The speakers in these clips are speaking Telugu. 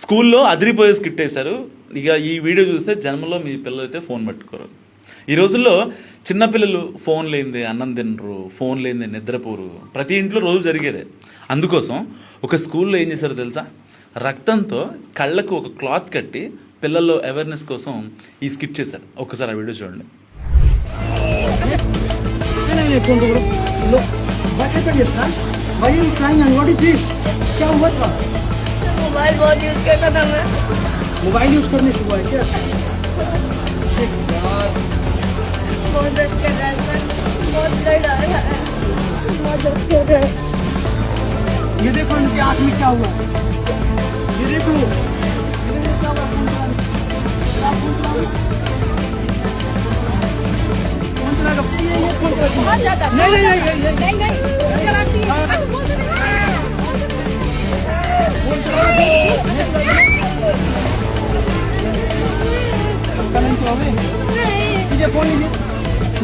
స్కూల్లో అదిరిపోయే స్కిట్ వేశారు. ఇక ఈ వీడియో చూస్తే జన్మలో మీ పిల్లలు అయితే ఫోన్ పట్టుకోరు. ఈ రోజుల్లో చిన్నపిల్లలు ఫోన్ లేనిదే అన్నం తినరు, ఫోన్ లేనిదే నిద్రపోరు. ప్రతి ఇంట్లో రోజు జరిగేదే. అందుకోసం ఒక స్కూల్లో ఏం చేశారో తెలుసా? రక్తంతో కళ్ళకు ఒక క్లాత్ కట్టి పిల్లల్లో అవేర్నెస్ కోసం ఈ స్కిట్ చేశారు. ఒక్కసారి ఆ వీడియో చూడండి. What happened, Yash? Why are you crying and what is this? क्या हुआ था? मोबाइल बहुत यूज करता था मैं. मोबाइल यूज करने से हुआ है क्या? बहुत दर्द कर रहा है सर, बहुत ब्लड आ रहा है, बहुत दर्द कर रहा है. ये देखो इनकी आँख में क्या हुआ? ये देखो क्या हुआ? बहुत ज्यादा. नहीं चलाती है. लीजिए फोन लीजिए.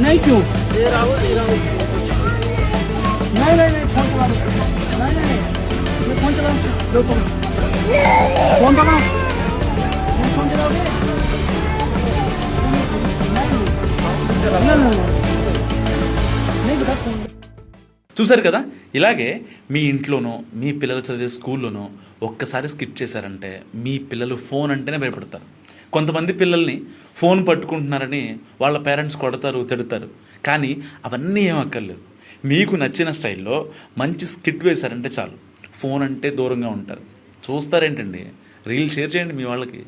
नहीं क्यों? नहीं फोन चला दो. नहीं ये फोन चलाओ. लो फोन चलाओ. फोन चलाओगे? नहीं बेटा फोन. చూసారు కదా, ఇలాగే మీ ఇంట్లోనో మీ పిల్లలు చదివే స్కూల్లోనో ఒక్కసారి స్కిట్ చేశారంటే మీ పిల్లలు ఫోన్ అంటేనే భయపడతారు. కొంతమంది పిల్లల్ని ఫోన్ పట్టుకుంటున్నారని వాళ్ళ పేరెంట్స్ కొడతారు, తిడతారు. కానీ అవన్నీ ఏం అక్కర్లేదు. మీకు నచ్చిన స్టైల్లో మంచి స్కిట్ వేశారంటే చాలు, ఫోన్ అంటే దూరంగా ఉంటారు. చూస్తారేంటండి, రీల్ షేర్ చేయండి మీ వాళ్ళకి.